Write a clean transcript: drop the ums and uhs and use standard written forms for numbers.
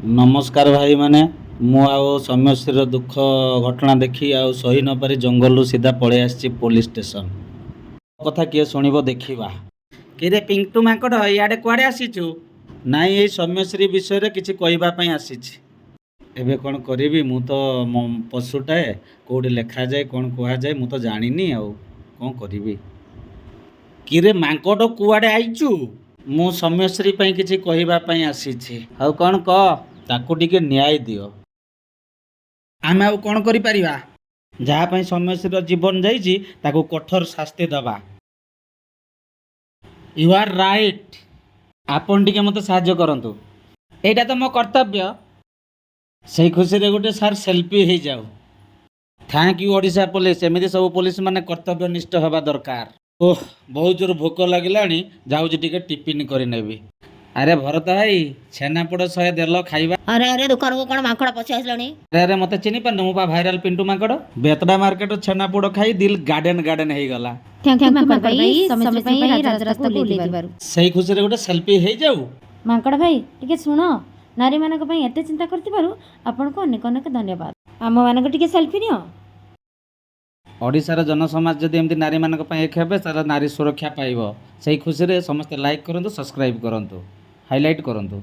नमस्कार भाई माने मु आओ सौम्यश्री दुख घटना देखी आउ सही न पारी जंगल सीधा पड़े आसी पुलिस स्टेशन कथा किए शुणव देखा कि पिंटू माकड़ इे कुआड़े आसीचु नाई ये सौम्यश्री विषय किसी कहवाई आसी एबे कौन करी मु तो पशुटाए कौटे लेखा जाए कौन कह जाए मु तो जानी आउ कौन करी कि माकड़ कुआड़े आईचु मु सौम्यश्री किसी कहवाई आसी आउ कौन कह ताकू टिके न्याय दियो आमे आउ कौन करि परिबा जहाँ सौम्यश्री जीवन जाइछि ताकू कठोर शास्ति दबा। यू आर राइट आपन टिके मते साहाय्य करंतु एटा तो मो कर्तव्य से खुशी रे गोटे सार सेल्फी हो जाऊ। थैंक यू ओडिशा पुलिस एमती सब पुलिस माने कर्तव्य निष्ठ हवा दरकार। ओह बहुत जोर भोक लगिलानी जाऊँ टिके टिफिन कर नेबी। अरे भरत भाई छेनापोड़ 100 देल खाइबा। अरे अरे दुकान को कौन माकड़ पछी आसलानी। अरे मते चिनी पान मु भाइराल पिंटू माकड़ बेतडा मार्केट छेनापोड़ खाई दिल गार्डन गार्डन हो गला। थैंक यू माकड़ भाई समय ପାଇଁ ରାଜରାସ୍ତା ବୁଲି ଯିବାରୁ सेही खुशी रे गोटे सेल्फी हो जाऊ। माकड़ भाई टिके सुनो नारी मानक ପାଇଁ एते चिंता करथिबारु आपन को अनेक अनेक धन्यवाद। आम मानक टिके सेल्फी नियो। ओडिशार जनसमाज जदि एमती नारी मानक ପାଇଁ एक हेबे तार नारी सुरक्षा पाइबो। सेही खुशी रे समस्त लाइक करंतु सब्सक्राइब करंतु हाईलाइट करंतु।